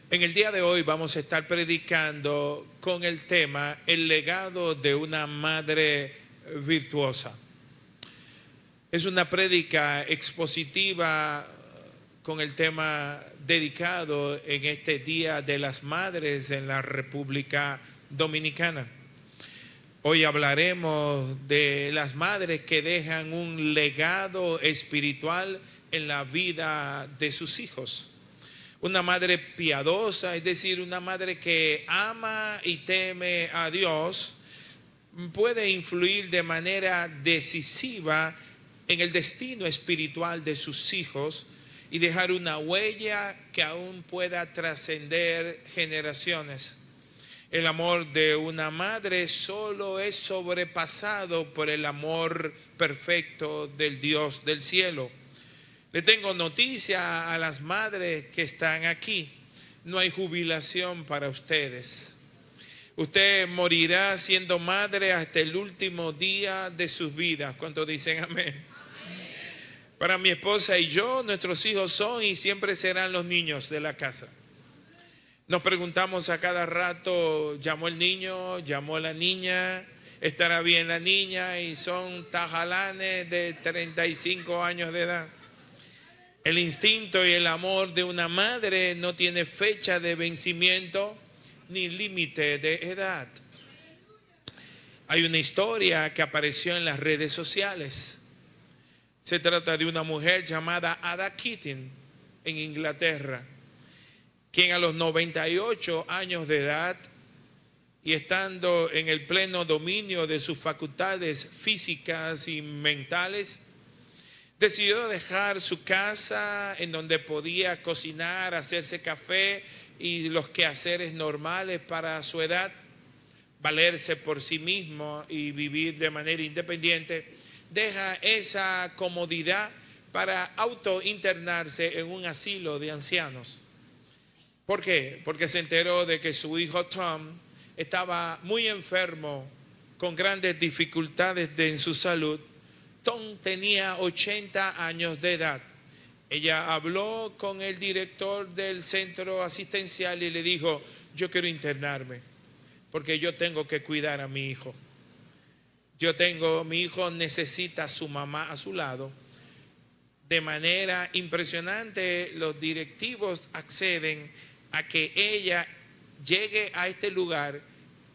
En el día de hoy vamos a estar predicando con el tema el legado de una madre virtuosa. Es una prédica expositiva con el tema dedicado en este Día de las Madres en la República Dominicana. Hoy hablaremos de las madres que dejan un legado espiritual en la vida de sus hijos. Una madre piadosa, es decir, una madre que ama y teme a Dios, puede influir de manera decisiva en el destino espiritual de sus hijos y dejar una huella que aún pueda trascender generaciones. El amor de una madre solo es sobrepasado por el amor perfecto del Dios del cielo. Le tengo noticia a las madres que están aquí: no hay jubilación para ustedes. Usted morirá siendo madre hasta el último día de sus vidas. ¿Cuántos dicen amén? Amén. Para mi esposa y yo, nuestros hijos son y siempre serán los niños de la casa. Nos preguntamos a cada rato: ¿llamó el niño? ¿Llamó la niña? ¿Estará bien la niña? Y son tajalanes de 35 años de edad. El instinto y el amor de una madre no tiene fecha de vencimiento ni límite de edad. Hay una historia que apareció en las redes sociales. Se trata de una mujer llamada Ada Keating en Inglaterra, quien a los 98 años de edad y estando en el pleno dominio de sus facultades físicas y mentales, decidió dejar su casa en donde podía cocinar, hacerse café y los quehaceres normales para su edad, valerse por sí mismo y vivir de manera independiente. Deja esa comodidad para autointernarse en un asilo de ancianos. ¿Por qué? Porque se enteró de que su hijo Tom estaba muy enfermo, con grandes dificultades en su salud. Tom tenía 80 años de edad. Ella habló con el director del centro asistencial y le dijo: yo quiero internarme porque yo tengo que cuidar a mi hijo. Mi hijo necesita a su mamá a su lado. De manera impresionante, los directivos acceden a que ella llegue a este lugar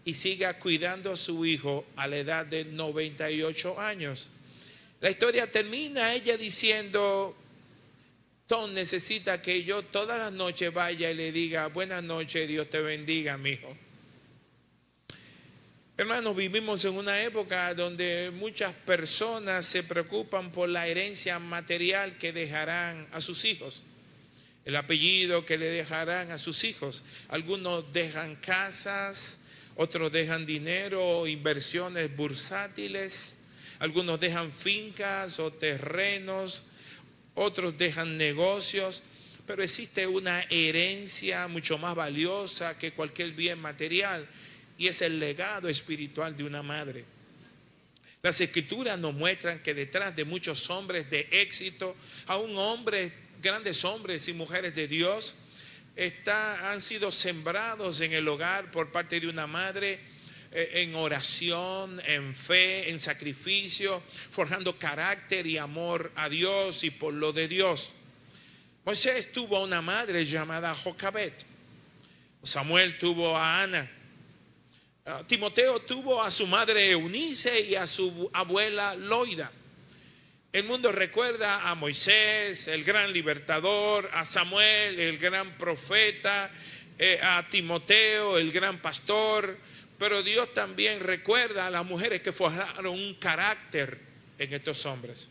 y siga cuidando a su hijo a la edad de 98 años. La historia termina ella diciendo: Tom necesita que yo todas las noches vaya y le diga: buenas noches, Dios te bendiga, mi hijo. Hermanos, vivimos en una época donde muchas personas se preocupan por la herencia material que dejarán a sus hijos, el apellido que le dejarán a sus hijos. Algunos dejan casas, otros dejan dinero, inversiones bursátiles. Algunos dejan fincas o terrenos, otros dejan negocios, pero existe una herencia mucho más valiosa que cualquier bien material, y es el legado espiritual de una madre. Las escrituras nos muestran que detrás de muchos hombres de éxito, aún hombres, grandes hombres y mujeres de Dios, han sido sembrados en el hogar por parte de una madre, en oración, en fe, en sacrificio, forjando carácter y amor a Dios y por lo de Dios. Moisés tuvo una madre llamada Jocabet. Samuel tuvo a Ana. Timoteo tuvo a su madre Eunice y a su abuela Loida. El mundo recuerda a Moisés, el gran libertador, a Samuel, el gran profeta, a Timoteo, el gran pastor. Pero Dios también recuerda a las mujeres que forjaron un carácter en estos hombres.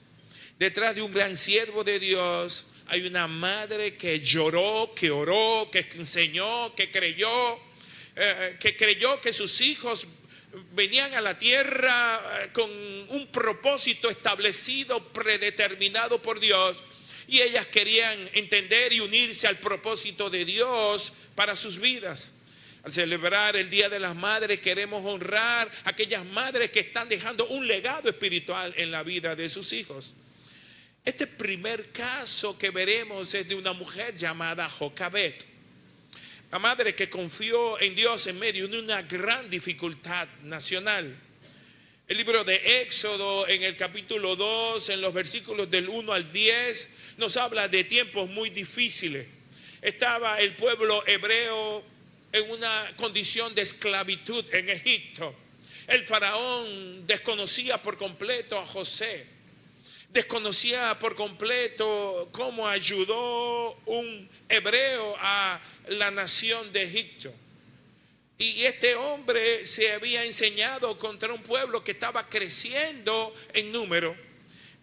Detrás de un gran siervo de Dios hay una madre que lloró, que oró, que enseñó, que creyó que sus hijos venían a la tierra con un propósito establecido, predeterminado por Dios, y ellas querían entender y unirse al propósito de Dios para sus vidas. Al celebrar el Día de las Madres, queremos honrar a aquellas madres que están dejando un legado espiritual en la vida de sus hijos. Este primer caso que veremos es de una mujer llamada Jocabet. La madre que confió en Dios en medio de una gran dificultad nacional. El libro de Éxodo, en el capítulo 2, en los versículos del 1 al 10, nos habla de tiempos muy difíciles. Estaba el pueblo hebreo en una condición de esclavitud en Egipto. El faraón desconocía por completo a José. Desconocía por completo cómo ayudó un hebreo a la nación de Egipto. Y este hombre se había enseñado contra un pueblo que estaba creciendo en número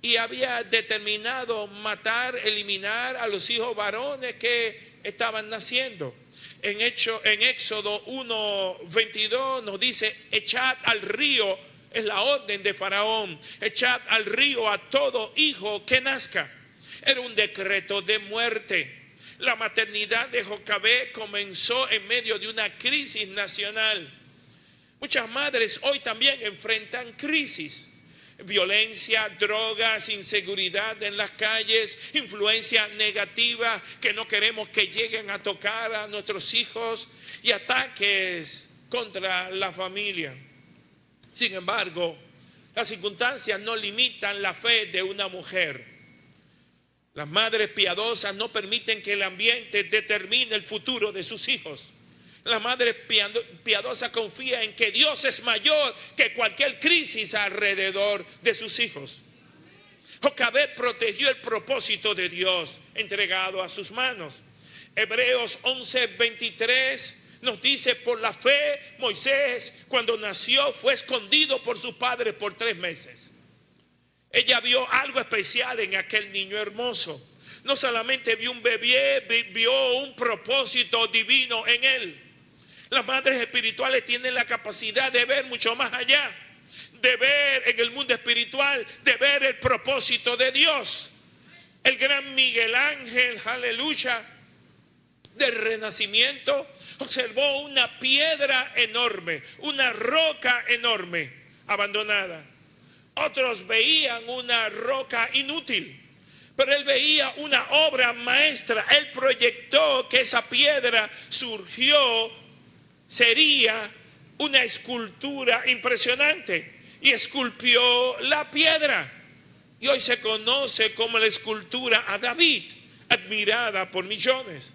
y había determinado matar, eliminar a los hijos varones que estaban naciendo. En Éxodo 1:22 nos dice: echad al río, es la orden de Faraón, echad al río a todo hijo que nazca. Era un decreto de muerte. La maternidad de Jocabed comenzó en medio de una crisis nacional. Muchas madres hoy también enfrentan crisis. Violencia, drogas, inseguridad en las calles, influencia negativa que no queremos que lleguen a tocar a nuestros hijos y ataques contra la familia. Sin embargo, las circunstancias no limitan la fe de una mujer. Las madres piadosas no permiten que el ambiente determine el futuro de sus hijos. La madre piadosa confía en que Dios es mayor que cualquier crisis alrededor de sus hijos. Jocabed protegió el propósito de Dios entregado a sus manos. Hebreos 11:23 nos dice: por la fe Moisés, cuando nació, fue escondido por sus padres por 3 meses. Ella vio algo especial en aquel niño hermoso. No solamente vio un bebé, vio un propósito divino en él. Las madres espirituales tienen la capacidad de ver mucho más allá, de ver en el mundo espiritual, de ver el propósito de Dios. El gran Miguel Ángel, aleluya, del Renacimiento, observó una piedra enorme, una roca enorme, abandonada. Otros veían una roca inútil, pero él veía una obra maestra. Él proyectó que esa piedra sería una escultura impresionante, y esculpió la piedra. Y hoy se conoce como la escultura a David, admirada por millones.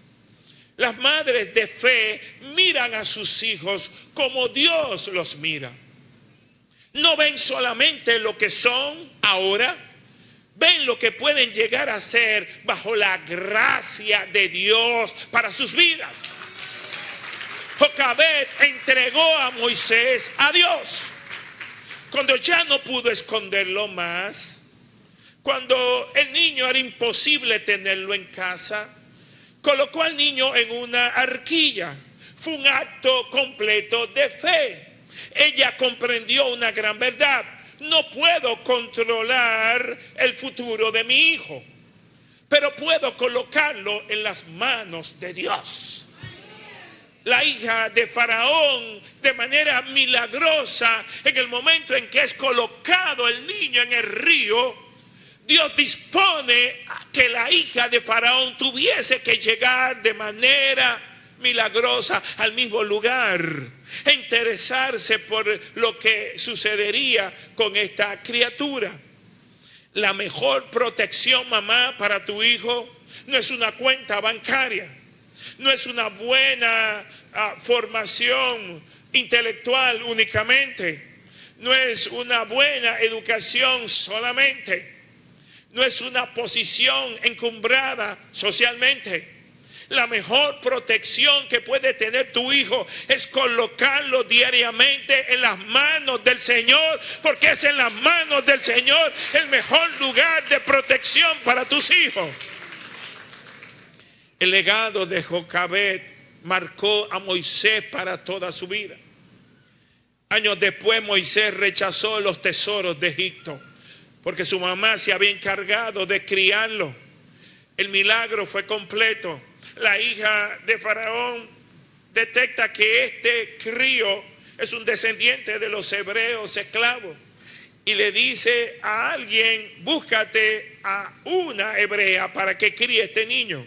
Las madres de fe miran a sus hijos como Dios los mira. No ven solamente lo que son ahora, ven lo que pueden llegar a ser bajo la gracia de Dios para sus vidas. Jocabed entregó a Moisés a Dios. Cuando ya no pudo esconderlo más, cuando el niño era imposible tenerlo en casa, colocó al niño en una arquilla. Fue un acto completo de fe. Ella comprendió una gran verdad: no puedo controlar el futuro de mi hijo, pero puedo colocarlo en las manos de Dios. La hija de Faraón, de manera milagrosa, en el momento en que es colocado el niño en el río, Dios dispone a que la hija de Faraón tuviese que llegar de manera milagrosa al mismo lugar, e interesarse por lo que sucedería con esta criatura. La mejor protección, mamá, para tu hijo no es una cuenta bancaria, no es una buena formación intelectual únicamente, no es una buena educación solamente, no es una posición encumbrada socialmente. La mejor protección que puede tener tu hijo es colocarlo diariamente en las manos del Señor, porque es en las manos del Señor el mejor lugar de protección para tus hijos. El legado de Jocabed marcó a Moisés para toda su vida. Años después, Moisés rechazó los tesoros de Egipto porque su mamá se había encargado de criarlo. El milagro fue completo. La hija de Faraón detecta que este crío es un descendiente de los hebreos esclavos y le dice a alguien: búscate a una hebrea para que críe este niño.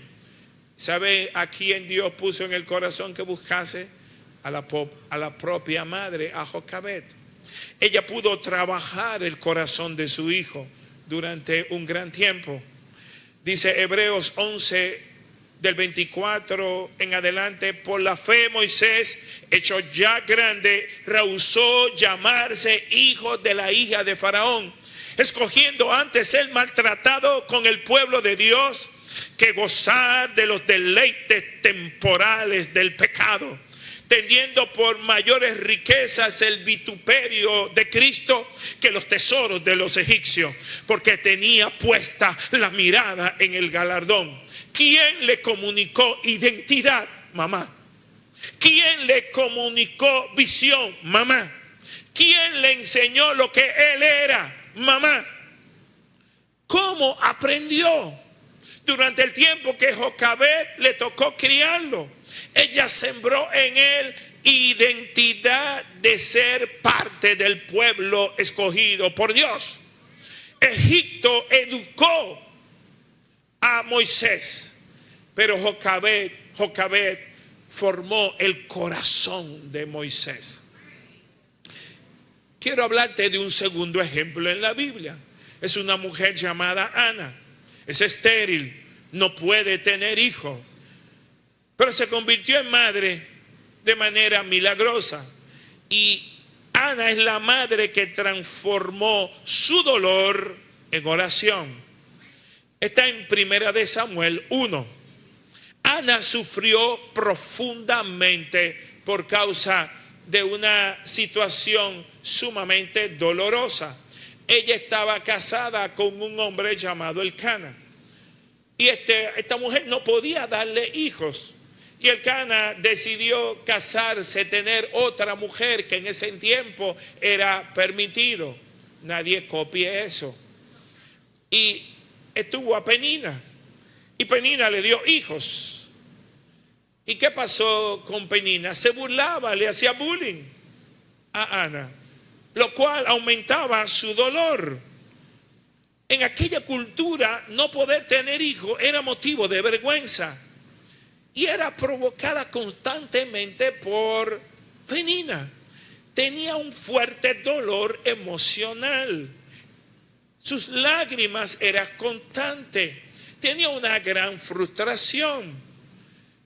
¿Sabe a quién Dios puso en el corazón que buscase? A la propia madre, a Jocabed. Ella pudo trabajar el corazón de su hijo durante un gran tiempo. Dice Hebreos 11 del 24 en adelante: por la fe Moisés, hecho ya grande, rehusó llamarse hijo de la hija de Faraón, escogiendo antes ser maltratado con el pueblo de Dios que gozar de los deleites temporales del pecado, teniendo por mayores riquezas el vituperio de Cristo que los tesoros de los egipcios, porque tenía puesta la mirada en el galardón. ¿Quién le comunicó identidad? Mamá. ¿Quién le comunicó visión? Mamá. ¿Quién le enseñó lo que él era? Mamá. ¿Cómo aprendió? Durante el tiempo que Jocabed le tocó criarlo, ella sembró en él identidad de ser parte del pueblo escogido por Dios. Egipto educó a Moisés, pero Jocabed formó el corazón de Moisés. Quiero hablarte de un segundo ejemplo en la Biblia. Es una mujer llamada Ana. Es estéril, no puede tener hijo, pero se convirtió en madre de manera milagrosa. Y Ana es la madre que transformó su dolor en oración. Está en 1 Samuel 1. Ana sufrió profundamente por causa de una situación sumamente dolorosa. Ella estaba casada con un hombre llamado Elcana, y esta mujer no podía darle hijos, y Elcana decidió casarse, tener otra mujer, que en ese tiempo era permitido. Nadie copie eso. Y estuvo a Penina, y Penina le dio hijos. ¿Y qué pasó con Penina? Se burlaba, le hacía bullying a Ana, lo cual aumentaba su dolor. En aquella cultura, no poder tener hijos era motivo de vergüenza, y era provocada constantemente por Penina. Tenía un fuerte dolor emocional. Sus lágrimas eran constantes. Tenía una gran frustración.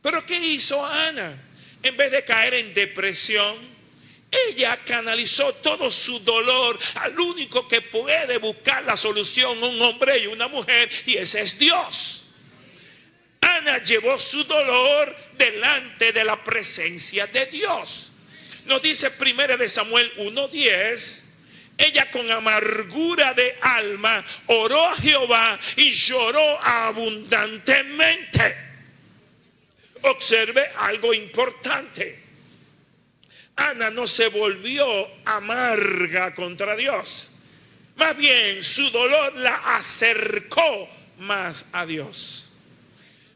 Pero ¿qué hizo Ana? En vez de caer en depresión, ella canalizó todo su dolor al único que puede buscar la solución, un hombre y una mujer, y ese es Dios. Ana llevó su dolor delante de la presencia de Dios. Nos dice 1 Samuel 1:10: ella con amargura de alma oró a Jehová y lloró abundantemente. Observe algo importante. Ana no se volvió amarga contra Dios. Más bien, su dolor la acercó más a Dios.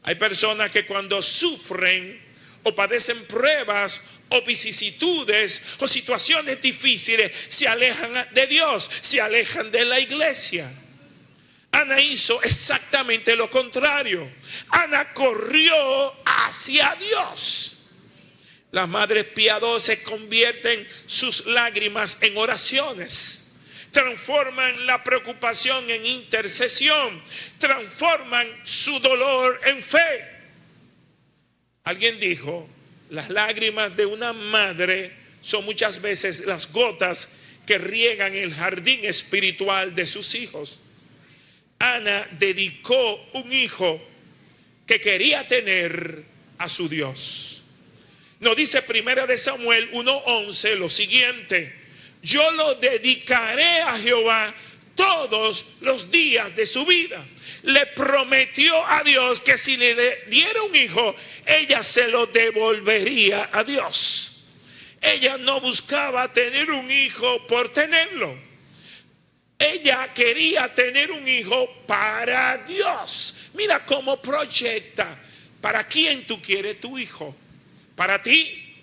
Hay personas que cuando sufren o padecen pruebas o vicisitudes o situaciones difíciles, se alejan de Dios, se alejan de la iglesia. Ana hizo exactamente lo contrario. Ana corrió hacia Dios. Las madres piadosas convierten sus lágrimas en oraciones, transforman la preocupación en intercesión, transforman su dolor en fe. Alguien dijo: las lágrimas de una madre son muchas veces las gotas que riegan el jardín espiritual de sus hijos. Ana dedicó un hijo que quería tener a su Dios. Nos dice 1 Samuel 1:11 lo siguiente: yo lo dedicaré a Jehová todos los días de su vida. Le prometió a Dios que si le diera un hijo, ella se lo devolvería a Dios. Ella no buscaba tener un hijo por tenerlo. Ella quería tener un hijo para Dios. Mira cómo proyecta. ¿Para quién tú quieres tu hijo? ¿Para ti?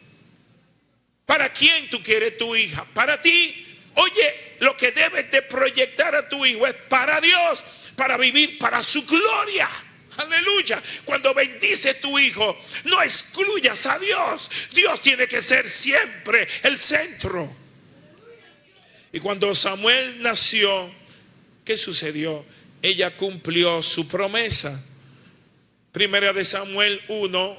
¿Para quién tú quieres tu hija? ¿Para ti? Oye, lo que debes de proyectar a tu hijo es para Dios, para vivir para su gloria. Aleluya. Cuando bendice tu hijo, no excluyas a Dios. Dios tiene que ser siempre el centro. Y cuando Samuel nació, ¿qué sucedió? Ella cumplió su promesa. Primera de Samuel 1,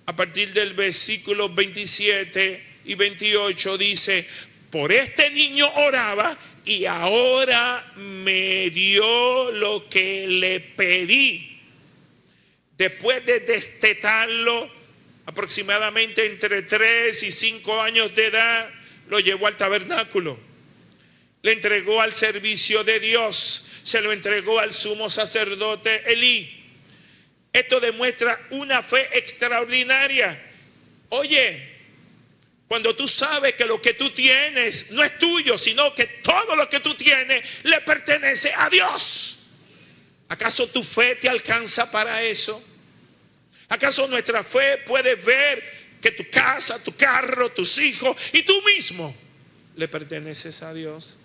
a partir del versículo 27 y 28 dice: por este niño oraba y ahora me dio lo que le pedí. Después de destetarlo, aproximadamente entre 3 y 5 años de edad, lo llevó al tabernáculo. Le entregó al servicio de Dios. Se lo entregó al sumo sacerdote Elí. Esto demuestra una fe extraordinaria. Oye, cuando tú sabes que lo que tú tienes no es tuyo, sino que todo lo que tú tienes le pertenece a Dios. ¿Acaso tu fe te alcanza para eso? ¿Acaso nuestra fe puede ver que tu casa, tu carro, tus hijos y tú mismo le perteneces a Dios?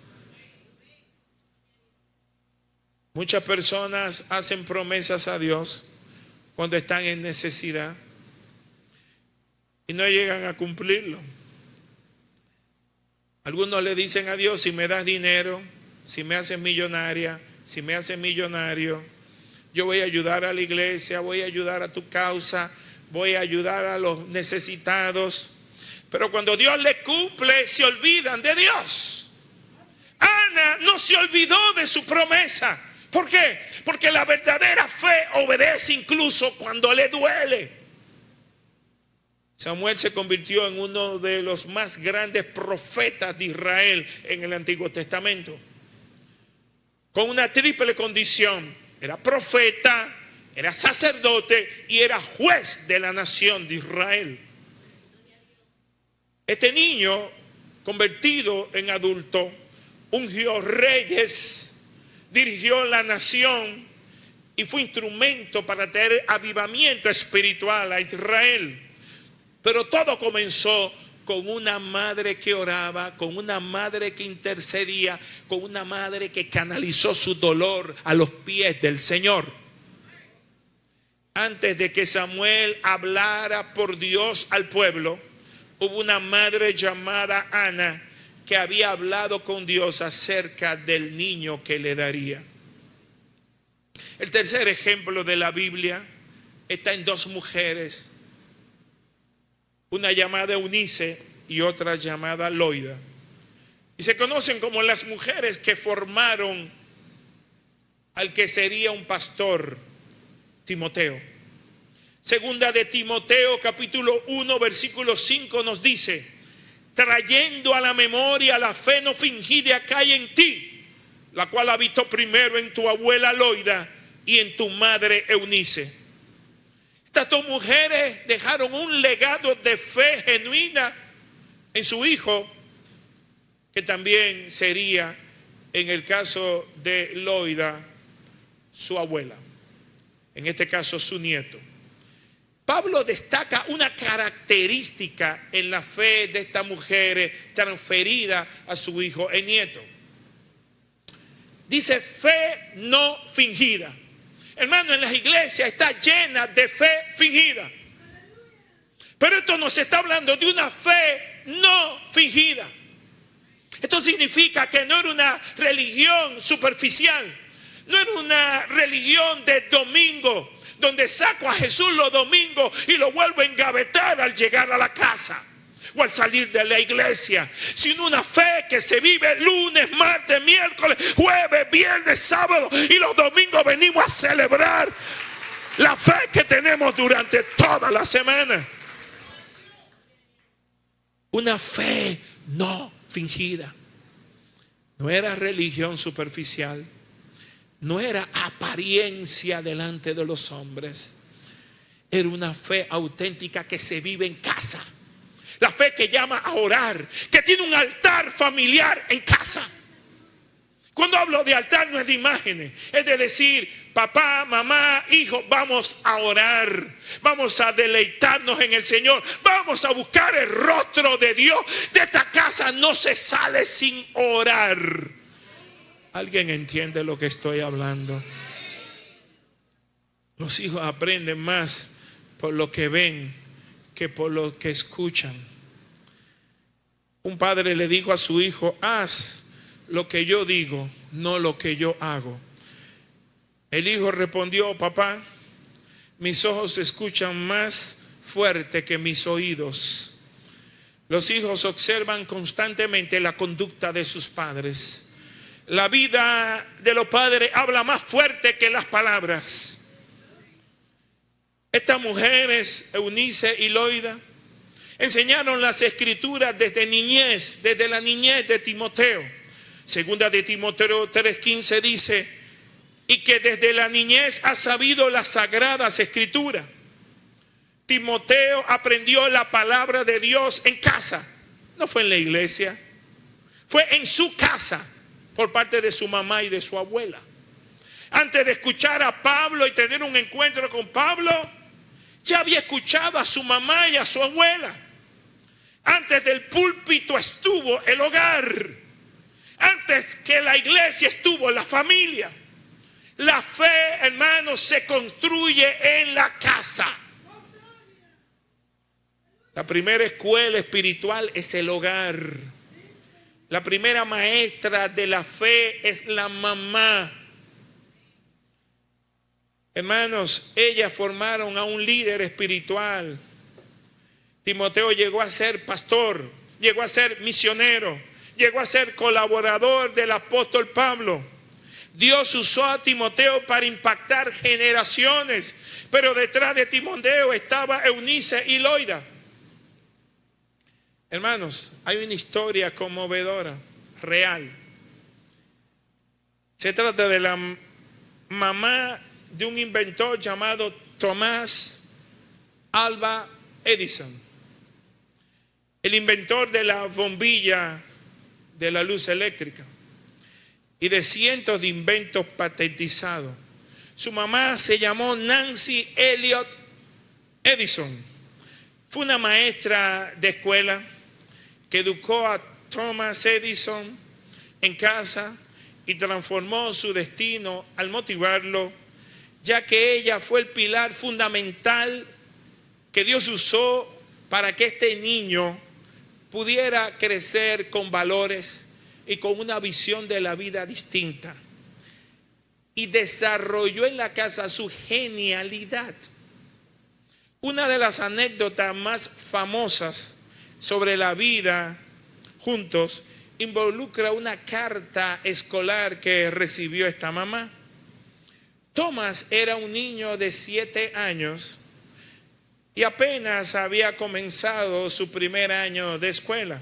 Muchas personas hacen promesas a Dios cuando están en necesidad y no llegan a cumplirlo. Algunos le dicen a Dios: si me das dinero, si me haces millonaria, si me haces millonario, yo voy a ayudar a la iglesia, voy a ayudar a tu causa, voy a ayudar a los necesitados. Pero cuando Dios le cumple, se olvidan de Dios. Ana no se olvidó de su promesa. ¿Por qué? Porque la verdadera fe obedece incluso cuando le duele. Samuel se convirtió en uno de los más grandes profetas de Israel en el Antiguo Testamento, con una triple condición: era profeta, era sacerdote y era juez de la nación de Israel. Este niño, convertido en adulto, ungió reyes, dirigió la nación y fue instrumento para traer avivamiento espiritual a Israel. Pero todo comenzó con una madre que oraba, con una madre que intercedía, con una madre que canalizó su dolor a los pies del Señor. Antes de que Samuel hablara por Dios al pueblo, hubo una madre llamada Ana que había hablado con Dios acerca del niño que le daría. El tercer ejemplo de la Biblia está en dos mujeres, una llamada Eunice y otra llamada Loida. Y se conocen como las mujeres que formaron al que sería un pastor, Timoteo. Segunda de Timoteo capítulo 1 versículo 5 nos dice: trayendo a la memoria la fe no fingida que hay en ti, la cual habitó primero en tu abuela Loida y en tu madre Eunice. Estas dos mujeres dejaron un legado de fe genuina en su hijo, que también sería, en el caso de Loida, su abuela, en este caso su nieto. Pablo destaca una característica en la fe de estas mujeres transferida a su hijo y nieto. Dice fe no fingida. Hermano, en las iglesias está llena de fe fingida. Pero esto nos está hablando de una fe no fingida. Esto significa que no era una religión superficial, no era una religión de domingo, donde saco a Jesús los domingos y lo vuelvo a engavetar al llegar a la casa o al salir de la iglesia, sino una fe que se vive lunes, martes, miércoles, jueves, viernes, sábado, y los domingos venimos a celebrar la fe que tenemos durante toda la semana. Una fe no fingida. No era religión superficial, no era apariencia delante de los hombres. Era una fe auténtica que se vive en casa. La fe que llama a orar, que tiene un altar familiar en casa. Cuando hablo de altar no es de imágenes, es de decir: papá, mamá, hijo, vamos a orar, vamos a deleitarnos en el Señor, vamos a buscar el rostro de Dios. De esta casa no se sale sin orar. ¿Alguien entiende lo que estoy hablando? Los hijos aprenden más por lo que ven que por lo que escuchan. Un padre le dijo a su hijo: haz lo que yo digo, no lo que yo hago. El hijo respondió: papá, mis ojos escuchan más fuerte que mis oídos. Los hijos observan constantemente la conducta de sus padres. La vida de los padres habla más fuerte que las palabras. Estas mujeres, Eunice y Loida, enseñaron las escrituras desde la niñez de Timoteo. Segunda de Timoteo 3:15 dice: y que desde la niñez ha sabido las sagradas escrituras. Timoteo aprendió la palabra de Dios en casa, no fue en la iglesia, fue en su casa por parte de su mamá y de su abuela. Antes de escuchar a Pablo y tener un encuentro con Pablo, ya había escuchado a su mamá y a su abuela. Antes del púlpito estuvo el hogar. Antes que la iglesia estuvo la familia. La fe, hermanos, se construye en la casa. La primera escuela espiritual es el hogar. La primera maestra de la fe es la mamá. Hermanos, ellas formaron a un líder espiritual. Timoteo llegó a ser pastor, llegó a ser misionero, llegó a ser colaborador del apóstol Pablo. Dios usó a Timoteo para impactar generaciones, pero detrás de Timoteo estaba Eunice y Loida. Hermanos, hay una historia conmovedora, real. Se trata de la mamá de un inventor llamado Thomas Alva Edison, el inventor de la bombilla de la luz eléctrica y de cientos de inventos patentizados. Su mamá se llamó Nancy Elliot Edison. Fue una maestra de escuela que educó a Thomas Edison en casa y transformó su destino al motivarlo, ya que ella fue el pilar fundamental que Dios usó para que este niño pudiera crecer con valores y con una visión de la vida distinta. Y desarrolló en la casa su genialidad. Una de las anécdotas más famosas sobre la vida juntos involucra una carta escolar que recibió esta mamá. Thomas era un niño de 7 años y apenas había comenzado su primer año de escuela.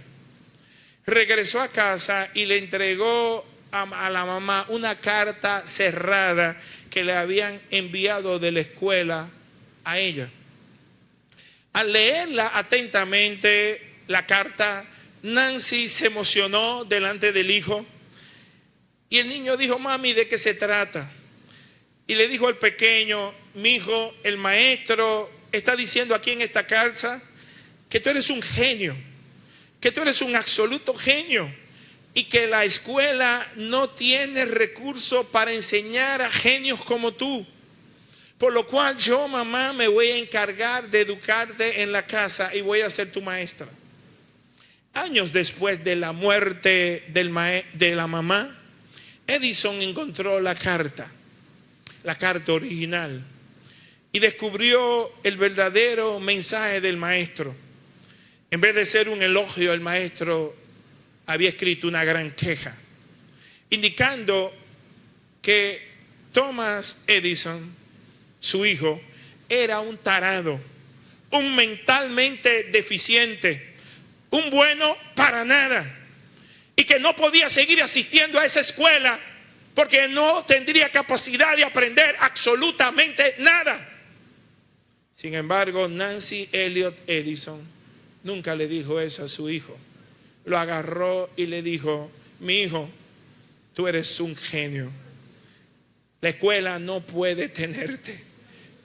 Regresó a casa y le entregó a la mamá una carta cerrada que le habían enviado de la escuela a ella. Al leerla atentamente, la carta, Nancy se emocionó delante del hijo y el niño dijo: mami, ¿de qué se trata? Y le dijo al pequeño: mi hijo, el maestro está diciendo aquí en esta carta que tú eres un genio, que tú eres un absoluto genio y que la escuela no tiene recursos para enseñar a genios como tú. Por lo cual yo, mamá, me voy a encargar de educarte en la casa y voy a ser tu maestra. Años después de la muerte de la mamá, Edison encontró la carta original, y descubrió el verdadero mensaje del maestro. En vez de ser un elogio, el maestro había escrito una gran queja, indicando que Thomas Edison, su hijo, era un tarado, un mentalmente deficiente, un bueno para nada, y que no podía seguir asistiendo a esa escuela porque no tendría capacidad de aprender absolutamente nada. Sin embargo, Nancy Elliot Edison nunca le dijo eso a su hijo. Lo agarró y le dijo: mi hijo, tú eres un genio. La escuela no puede tenerte.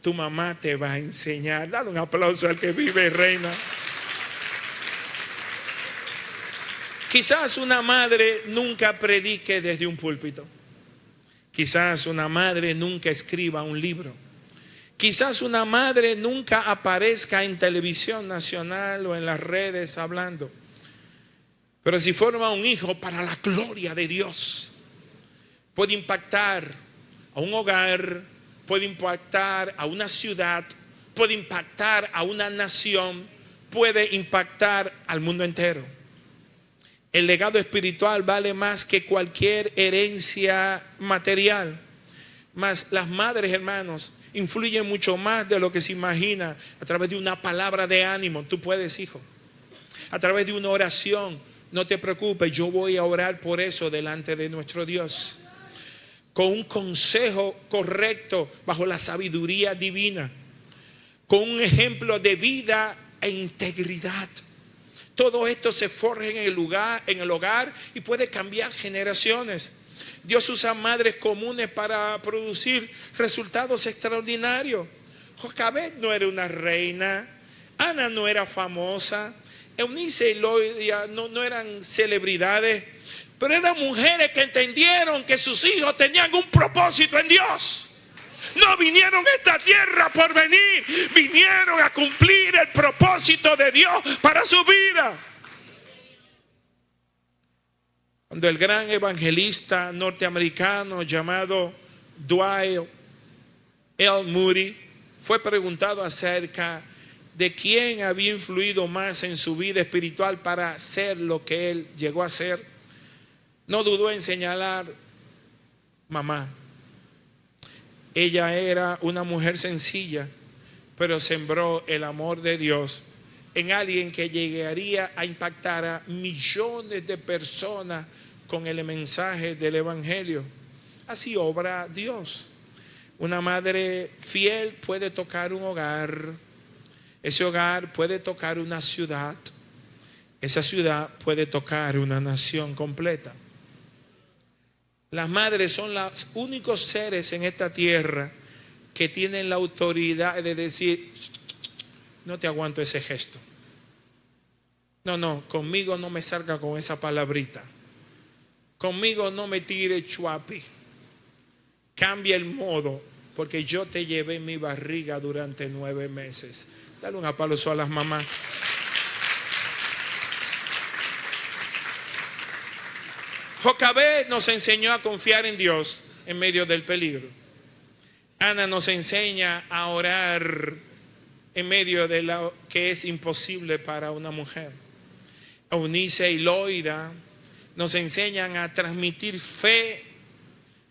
Tu mamá te va a enseñar. Dale un aplauso al que vive y reina. Quizás una madre nunca predique desde un púlpito. Quizás una madre nunca escriba un libro. Quizás una madre nunca aparezca en televisión nacional o en las redes hablando, pero si forma un hijo para la gloria de Dios, puede impactar a un hogar, puede impactar a una ciudad, puede impactar a una nación, puede impactar al mundo entero. El legado espiritual vale más que cualquier herencia material. Mas las madres, hermanos, influyen mucho más de lo que se imagina. A través de una palabra de ánimo, tú puedes, hijo. A través de una oración, no te preocupes, yo voy a orar por eso delante de nuestro Dios. Con un consejo correcto, bajo la sabiduría divina. Con un ejemplo de vida e integridad. Todo esto se forja en el hogar y puede cambiar generaciones. Dios usa madres comunes para producir resultados extraordinarios. Jocabed no era una reina, Ana no era famosa, Eunice y Loida no eran celebridades, pero eran mujeres que entendieron que sus hijos tenían un propósito en Dios. No vinieron a esta tierra por venir, vinieron a cumplir el propósito de Dios para su vida. Cuando el gran evangelista norteamericano llamado Dwight L. Moody fue preguntado acerca de quién había influido más en su vida espiritual para ser lo que él llegó a ser, no dudó en señalar mamá. Ella era una mujer sencilla, pero sembró el amor de Dios en alguien que llegaría a impactar a millones de personas con el mensaje del evangelio. Así obra Dios. Una madre fiel puede tocar un hogar. Ese hogar puede tocar una ciudad. Esa ciudad puede tocar una nación completa. Las madres son los únicos seres en esta tierra que tienen la autoridad de decir: no te aguanto ese gesto. No, conmigo no me salga con esa palabrita. Conmigo no me tire chuapi. Cambia el modo, porque yo te llevé en mi barriga durante 9 meses. Dale un aplauso a las mamás. Jocabed nos enseñó a confiar en Dios en medio del peligro. Ana nos enseña a orar en medio de lo que es imposible para una mujer. Eunice y Loida nos enseñan a transmitir fe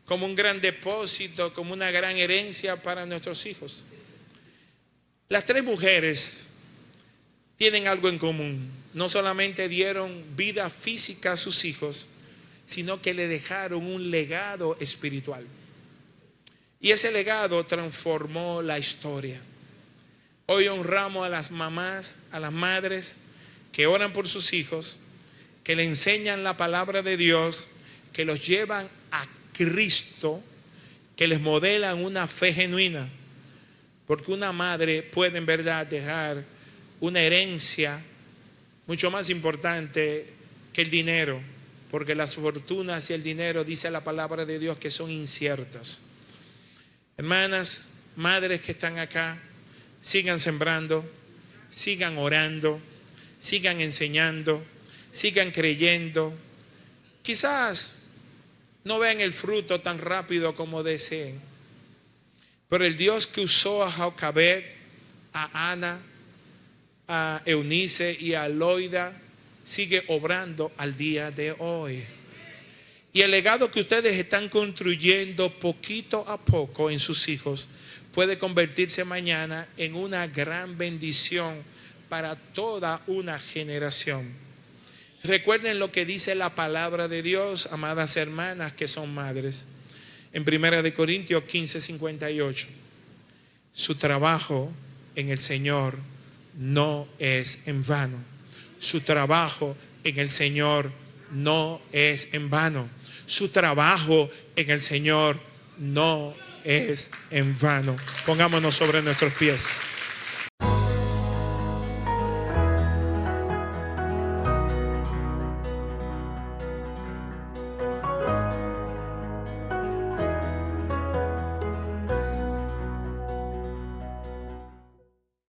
como un gran depósito, como una gran herencia para nuestros hijos. Las 3 mujeres tienen algo en común. No solamente dieron vida física a sus hijos, sino que le dejaron un legado espiritual. Y ese legado transformó la historia. Hoy honramos a las mamás, a las madres que oran por sus hijos, que le enseñan la palabra de Dios, que los llevan a Cristo, que les modelan una fe genuina. Porque una madre puede en verdad dejar una herencia mucho más importante que el dinero. Porque las fortunas y el dinero, dice la palabra de Dios, que son inciertas. Hermanas, madres que están acá, sigan sembrando, sigan orando, sigan enseñando, sigan creyendo. Quizás no vean el fruto tan rápido como deseen, pero el Dios que usó a Jocabed, a Ana, a Eunice y a Loida, sigue obrando al día de hoy. Y el legado que ustedes están construyendo poquito a poco en sus hijos puede convertirse mañana en una gran bendición para toda una generación. Recuerden lo que dice la palabra de Dios, amadas hermanas que son madres, en 1 Corintios 15:58. Su trabajo en el Señor no es en vano. Su trabajo en el Señor no es en vano. Su trabajo en el Señor no es en vano. Pongámonos sobre nuestros pies.